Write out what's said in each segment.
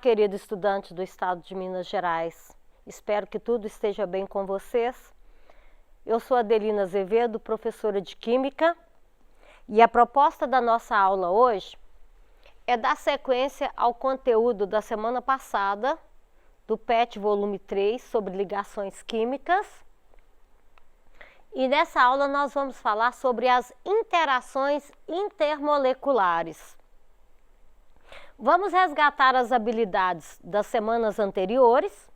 querido estudante do estado de Minas Gerais. Espero que tudo esteja bem com vocês. Eu sou Adelina Azevedo, professora de Química, e a proposta da nossa aula hoje é dar sequência ao conteúdo da semana passada, do PET volume 3, sobre ligações químicas. E nessa aula nós vamos falar sobre as interações intermoleculares. Vamos resgatar as habilidades das semanas anteriores,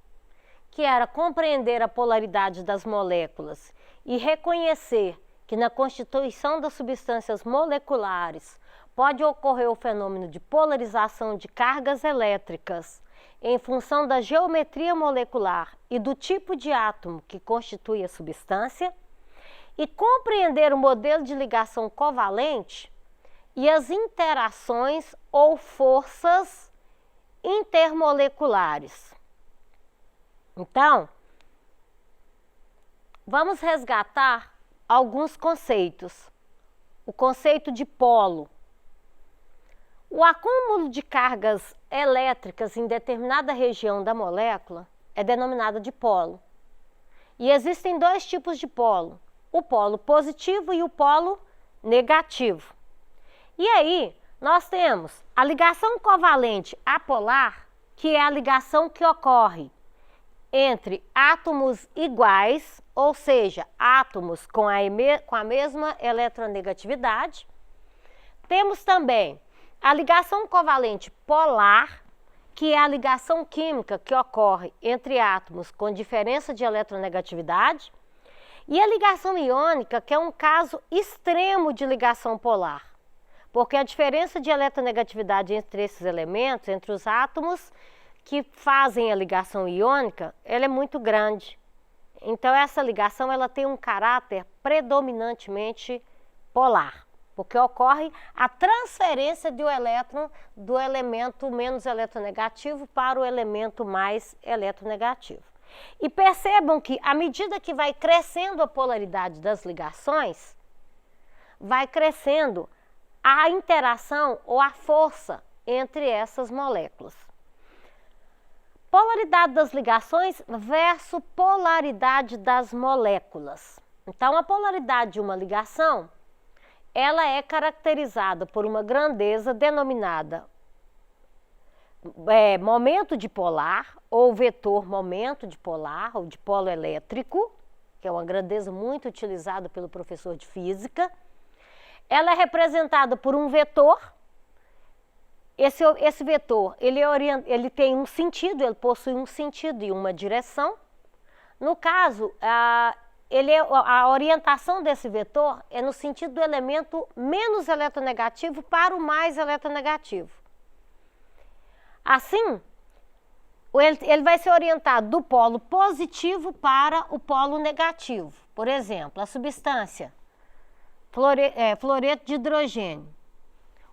que era compreender a polaridade das moléculas e reconhecer que na constituição das substâncias moleculares pode ocorrer o fenômeno de polarização de cargas elétricas em função da geometria molecular e do tipo de átomo que constitui a substância, e compreender o modelo de ligação covalente e as interações ou forças intermoleculares. Então, vamos resgatar alguns conceitos. O conceito de polo. O acúmulo de cargas elétricas em determinada região da molécula é denominado de polo. E existem dois tipos de polo: o polo positivo e o polo negativo. E aí, nós temos a ligação covalente apolar, que é a ligação que ocorre entre átomos iguais, ou seja, átomos com a mesma eletronegatividade. Temos também a ligação covalente polar, que é a ligação química que ocorre entre átomos com diferença de eletronegatividade. E a ligação iônica, que é um caso extremo de ligação polar, porque a diferença de eletronegatividade entre esses elementos, entre os átomos que fazem a ligação iônica, ela é muito grande. Então essa ligação ela tem um caráter predominantemente polar, porque ocorre a transferência do elétron do elemento menos eletronegativo para o elemento mais eletronegativo. E percebam que, à medida que vai crescendo a polaridade das ligações, vai crescendo a interação ou a força entre essas moléculas. Polaridade das ligações versus polaridade das moléculas. Então, a polaridade de uma ligação, ela é caracterizada por uma grandeza denominada momento dipolar, ou vetor momento dipolar, ou dipolo elétrico, que é uma grandeza muito utilizada pelo professor de física. Ela é representada por um vetor. Esse vetor, ele tem um sentido, ele possui um sentido e uma direção. No caso, a orientação desse vetor é no sentido do elemento menos eletronegativo para o mais eletronegativo. Assim, ele vai ser orientado do polo positivo para o polo negativo. Por exemplo, a substância fluoreto de hidrogênio.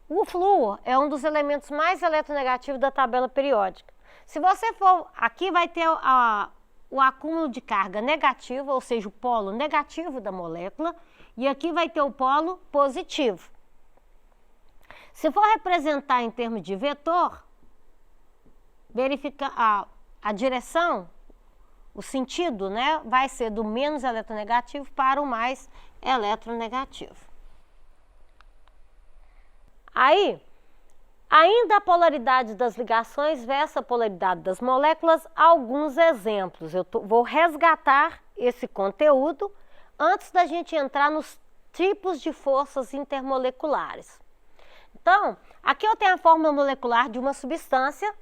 O flúor é um dos elementos mais eletronegativos da tabela periódica. Se você for, aqui vai ter o acúmulo de carga negativa, ou seja, o polo negativo da molécula, e aqui vai ter o polo positivo. Se for representar em termos de vetor, verifica a direção, o sentido, né, vai ser do menos eletronegativo para o mais eletronegativo. Aí, ainda a polaridade das ligações versus a polaridade das moléculas, alguns exemplos. Eu vou resgatar esse conteúdo antes da gente entrar nos tipos de forças intermoleculares. Então, aqui eu tenho a fórmula molecular de uma substância.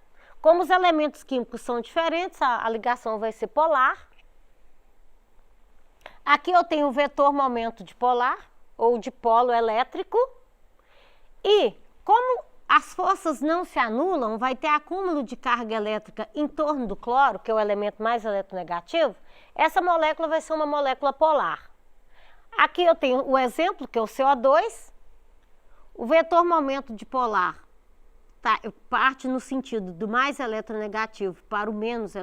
Como os elementos químicos são diferentes, a ligação vai ser polar. Aqui eu tenho o vetor momento dipolar, ou dipolo elétrico. E como as forças não se anulam, vai ter acúmulo de carga elétrica em torno do cloro, que é o elemento mais eletronegativo, essa molécula vai ser uma molécula polar. Aqui eu tenho o exemplo, que é o CO2. O vetor momento dipolar parte no sentido do mais eletronegativo para o menos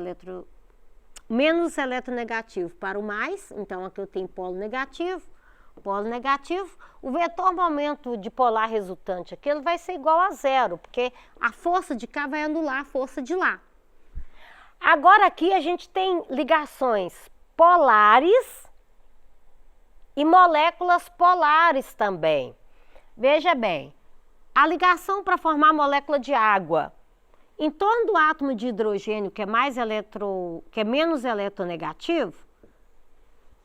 eletronegativo para o mais. Então aqui eu tenho polo negativo, polo negativo, o vetor momento dipolar resultante aqui ele vai ser igual a zero, porque a força de cá vai anular a força de lá. Agora aqui a gente tem ligações polares e moléculas polares também. Veja bem, a ligação para formar a molécula de água em torno do átomo de hidrogênio, que é menos eletronegativo,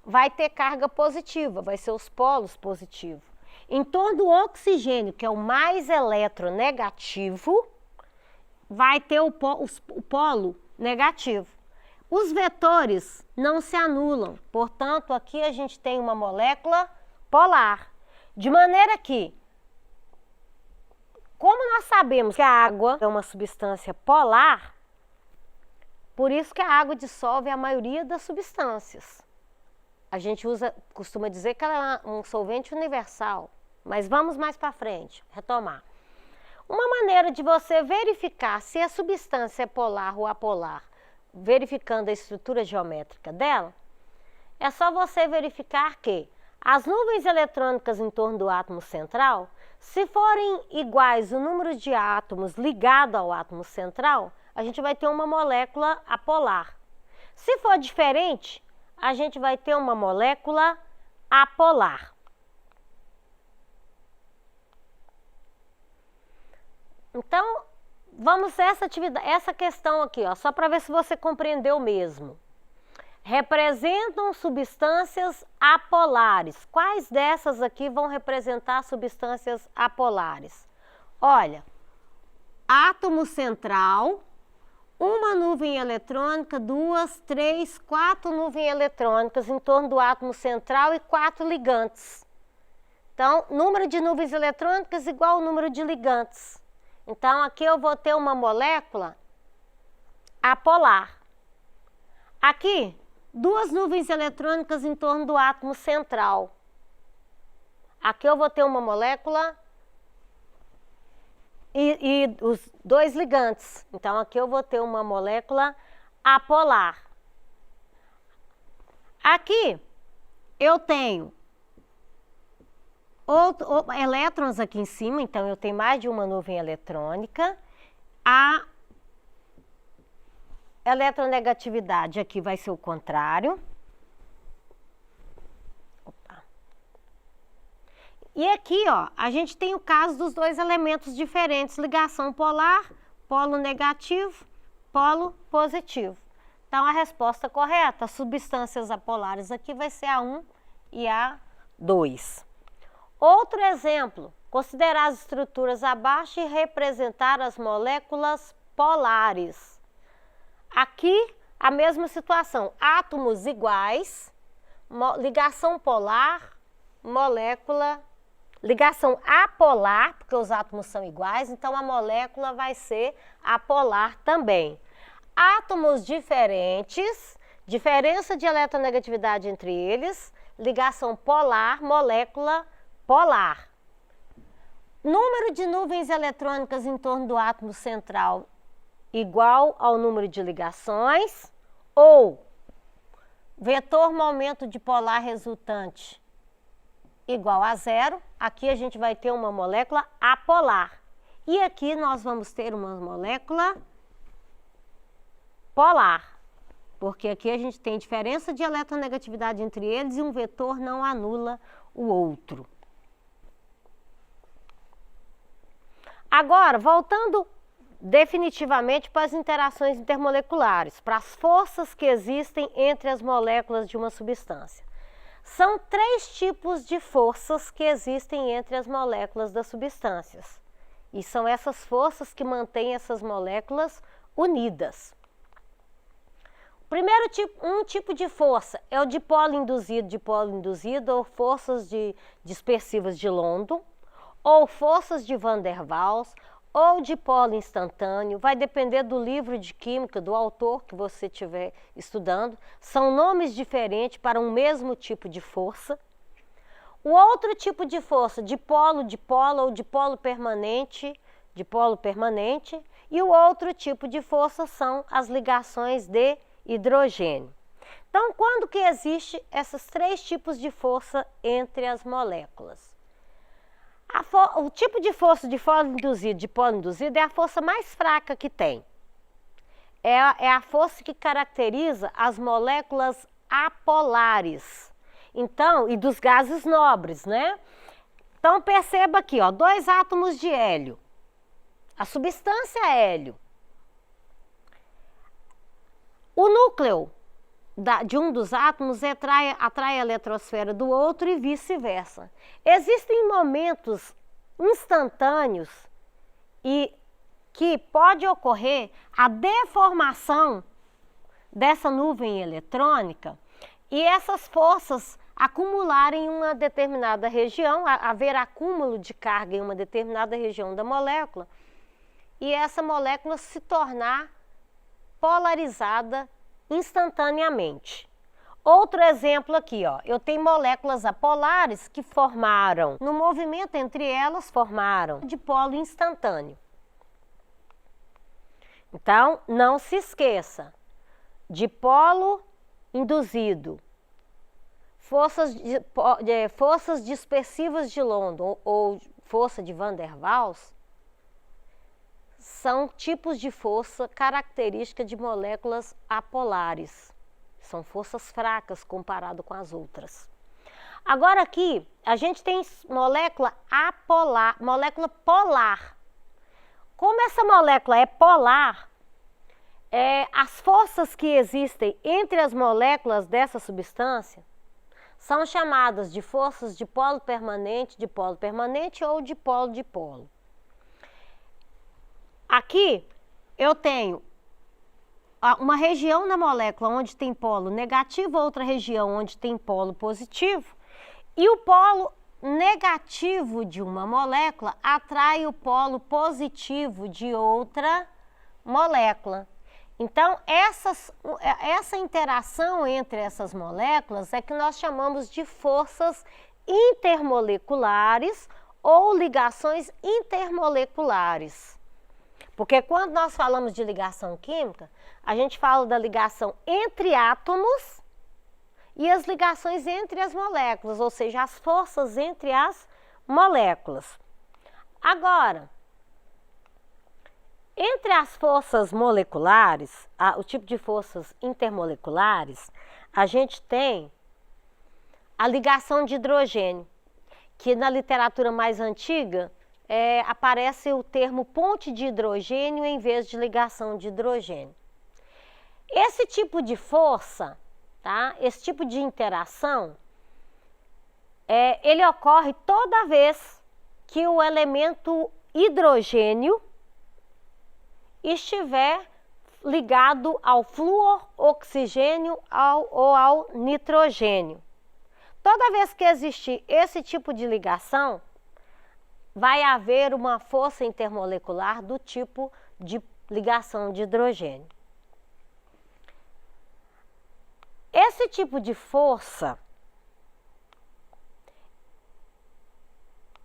vai ter carga positiva, vai ser os polos positivos. Em torno do oxigênio, que é o mais eletronegativo, vai ter o polo negativo. Os vetores não se anulam, portanto, aqui a gente tem uma molécula polar. De maneira que, como nós sabemos que a água é uma substância polar, por isso que a água dissolve a maioria das substâncias. A gente costuma dizer que ela é um solvente universal, mas vamos mais para frente, retomar. Uma maneira de você verificar se a substância é polar ou apolar, verificando a estrutura geométrica dela, é só você verificar que as nuvens eletrônicas em torno do átomo central, se forem iguais o número de átomos ligado ao átomo central, a gente vai ter uma molécula apolar. Se for diferente, a gente vai ter uma molécula apolar. Então, vamos essa questão aqui, ó, só para ver se você compreendeu mesmo. Representam substâncias apolares. Quais dessas aqui vão representar substâncias apolares? Olha, átomo central, uma nuvem eletrônica, 2, 3, 4 nuvens eletrônicas em torno do átomo central e 4 ligantes. Então, número de nuvens eletrônicas igual ao número de ligantes. Então, aqui eu vou ter uma molécula apolar. Aqui, 2 nuvens eletrônicas em torno do átomo central. Aqui eu vou ter uma molécula e os 2 ligantes. Então, aqui eu vou ter uma molécula apolar. Aqui, eu tenho elétrons aqui em cima, então eu tenho mais de uma nuvem eletrônica. A eletronegatividade aqui vai ser o contrário. Opa. E aqui, ó, a gente tem o caso dos 2 elementos diferentes, ligação polar, polo negativo, polo positivo. Então, a resposta correta, as substâncias apolares aqui vai ser A1 e A2. Outro exemplo, considerar as estruturas abaixo e representar as moléculas polares. Aqui, a mesma situação, átomos iguais, ligação polar, molécula, ligação apolar, porque os átomos são iguais, então a molécula vai ser apolar também. Átomos diferentes, diferença de eletronegatividade entre eles, ligação polar, molécula polar. Número de nuvens eletrônicas em torno do átomo central igual ao número de ligações, ou vetor momento dipolar resultante igual a zero. Aqui a gente vai ter uma molécula apolar. E aqui nós vamos ter uma molécula polar, porque aqui a gente tem diferença de eletronegatividade entre eles e um vetor não anula o outro. Agora, voltando definitivamente para as interações intermoleculares, para as forças que existem entre as moléculas de uma substância. São 3 tipos de forças que existem entre as moléculas das substâncias. E são essas forças que mantêm essas moléculas unidas. Primeiro tipo de força é o dipolo induzido ou forças dispersivas de London, ou forças de Van der Waals, ou dipolo instantâneo, vai depender do livro de química, do autor que você estiver estudando. São nomes diferentes para um mesmo tipo de força. O outro tipo de força, dipolo ou dipolo permanente, e o outro tipo de força são as ligações de hidrogênio. Então, quando que existe esses três tipos de força entre as moléculas? O tipo de força de polo induzido é a força mais fraca que tem. É a força que caracteriza as moléculas apolares. Então, e dos gases nobres, né? Então, perceba aqui, ó, 2 átomos de hélio. A substância é hélio. O núcleo de um dos átomos atrai a eletrosfera do outro e vice-versa. Existem momentos instantâneos e que pode ocorrer a deformação dessa nuvem eletrônica e essas forças acumularem em uma determinada região, haver acúmulo de carga em uma determinada região da molécula e essa molécula se tornar polarizada instantaneamente. Outro exemplo aqui, ó, eu tenho moléculas apolares que formaram, no movimento entre elas, formaram dipolo instantâneo. Então, não se esqueça, dipolo induzido, forças dispersivas de London ou força de Van der Waals, são tipos de força característica de moléculas apolares. São forças fracas comparado com as outras. Agora aqui, a gente tem molécula apolar, molécula polar. Como essa molécula é polar, as forças que existem entre as moléculas dessa substância são chamadas de forças de polo permanente ou de polo-dipolo. Aqui eu tenho uma região na molécula onde tem polo negativo, outra região onde tem polo positivo, e o polo negativo de uma molécula atrai o polo positivo de outra molécula. Então, essa interação entre essas moléculas é que nós chamamos de forças intermoleculares ou ligações intermoleculares. Porque quando nós falamos de ligação química, a gente fala da ligação entre átomos e as ligações entre as moléculas, ou seja, as forças entre as moléculas. Agora, entre as forças moleculares, o tipo de forças intermoleculares, a gente tem a ligação de hidrogênio, que na literatura mais antiga aparece o termo ponte de hidrogênio em vez de ligação de hidrogênio. Esse tipo de força, tá? Esse tipo de interação, ele ocorre toda vez que o elemento hidrogênio estiver ligado ao flúor, oxigênio ou ao nitrogênio. Toda vez que existir esse tipo de ligação, vai haver uma força intermolecular do tipo de ligação de hidrogênio. Esse tipo de força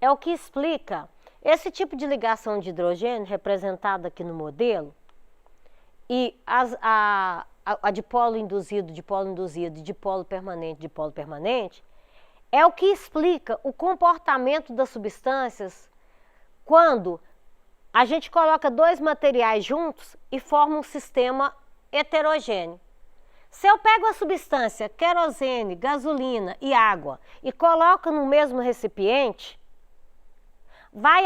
é o que explica esse tipo de ligação de hidrogênio, representada aqui no modelo, e a dipolo induzido, dipolo permanente, é o que explica o comportamento das substâncias quando a gente coloca dois materiais juntos e forma um sistema heterogêneo. Se eu pego a substância querosene, gasolina e água e coloco no mesmo recipiente, vai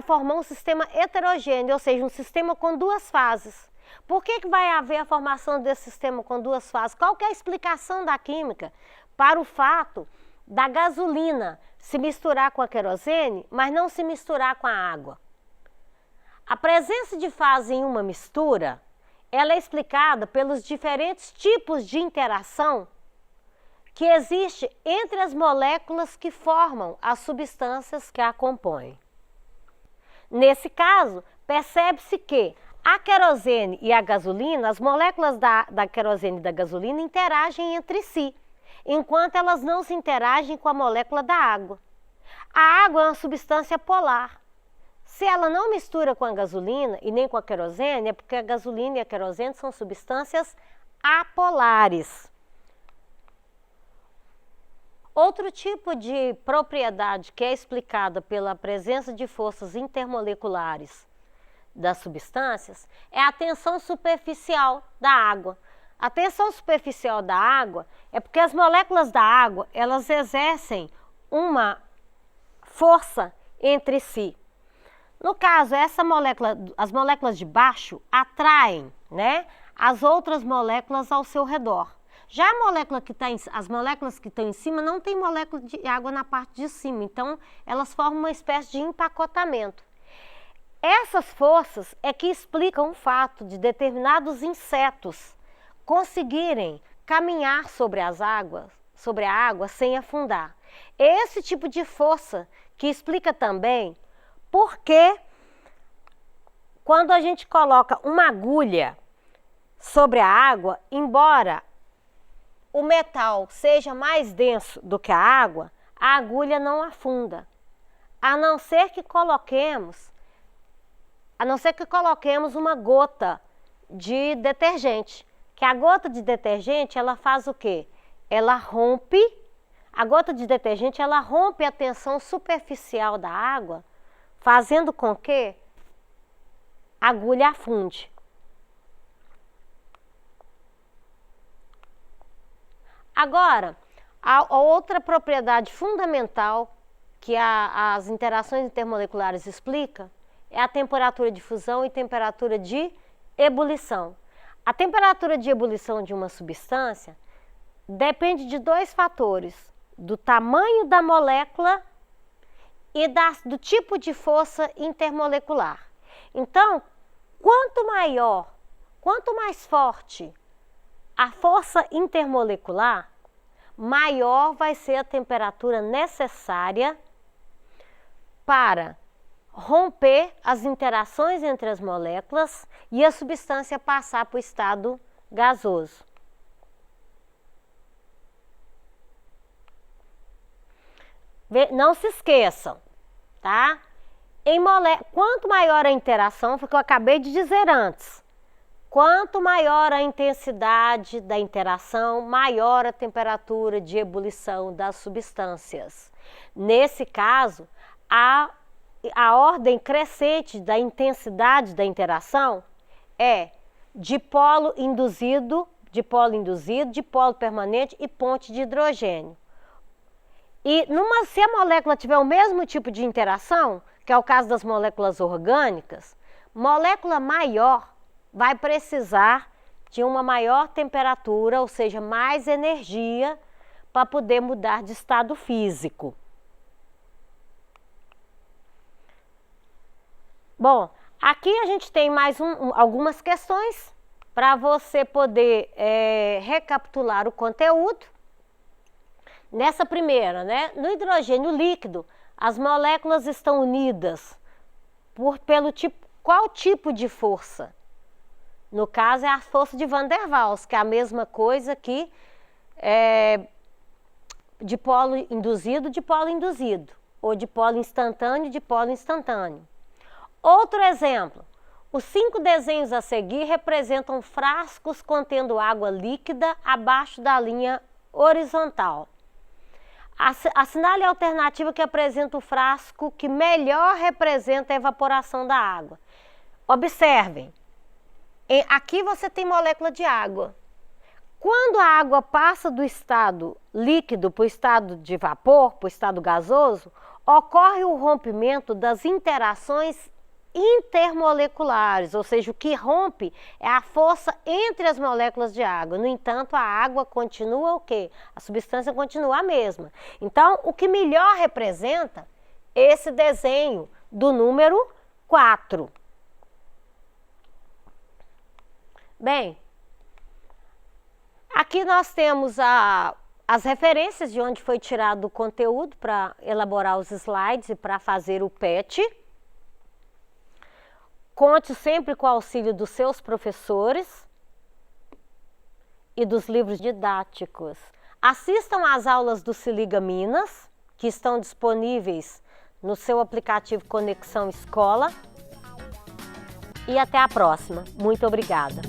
formar um sistema heterogêneo, ou seja, um sistema com duas fases. Por que vai haver a formação desse sistema com duas fases? Qual que é a explicação da química para o fato da gasolina se misturar com a querosene, mas não se misturar com a água? A presença de fase em uma mistura, ela é explicada pelos diferentes tipos de interação que existe entre as moléculas que formam as substâncias que a compõem. Nesse caso, percebe-se que a querosene e a gasolina, as moléculas da querosene e da gasolina interagem entre si, enquanto elas não se interagem com a molécula da água. A água é uma substância polar. Se ela não mistura com a gasolina e nem com a querosene, é porque a gasolina e a querosene são substâncias apolares. Outro tipo de propriedade que é explicada pela presença de forças intermoleculares das substâncias é a tensão superficial da água. A tensão superficial da água é porque as moléculas da água, elas exercem uma força entre si. No caso, as moléculas de baixo atraem, né, as outras moléculas ao seu redor. Já as moléculas que estão em cima não tem molécula de água na parte de cima, então elas formam uma espécie de empacotamento. Essas forças é que explicam o fato de determinados insetos conseguirem caminhar sobre a água sem afundar. Esse tipo de força que explica também por que quando a gente coloca uma agulha sobre a água, embora o metal seja mais denso do que a agulha não afunda, a não ser que coloquemos uma gota de detergente. Que a gota de detergente, ela faz o quê? A gota de detergente, ela rompe a tensão superficial da água, fazendo com que a agulha afunde. Agora, a outra propriedade fundamental que as interações intermoleculares explicam é a temperatura de fusão e temperatura de ebulição. A temperatura de ebulição de uma substância depende de dois fatores: do tamanho da molécula e do tipo de força intermolecular. Então, quanto mais forte a força intermolecular, maior vai ser a temperatura necessária para romper as interações entre as moléculas e a substância passar para o estado gasoso. Não se esqueçam, tá? Quanto maior a interação, foi o que eu acabei de dizer antes, quanto maior a intensidade da interação, maior a temperatura de ebulição das substâncias. Nesse caso, a ordem crescente da intensidade da interação é dipolo induzido, dipolo permanente e ponte de hidrogênio. E se a molécula tiver o mesmo tipo de interação, que é o caso das moléculas orgânicas, molécula maior vai precisar de uma maior temperatura, ou seja, mais energia, para poder mudar de estado físico. Bom, aqui a gente tem mais algumas questões para você poder recapitular o conteúdo. Nessa primeira, né? No hidrogênio líquido, as moléculas estão unidas qual tipo de força? No caso, é a força de Van der Waals, que é a mesma coisa que dipolo induzido, ou dipolo instantâneo. Outro exemplo, os 5 desenhos a seguir representam frascos contendo água líquida abaixo da linha horizontal. Assinale a alternativa que apresenta o frasco que melhor representa a evaporação da água. Observem, aqui você tem molécula de água. Quando a água passa do estado líquido para o estado de vapor, para o estado gasoso, ocorre o rompimento das interações intermoleculares, ou seja, o que rompe é a força entre as moléculas de água. No entanto, a água continua o quê? A substância continua a mesma. Então, o que melhor representa esse desenho do número 4. Bem, aqui nós temos as referências de onde foi tirado o conteúdo para elaborar os slides e para fazer o PET. Conte sempre com o auxílio dos seus professores e dos livros didáticos. Assistam às aulas do Se Liga Minas, que estão disponíveis no seu aplicativo Conexão Escola. E até a próxima. Muito obrigada.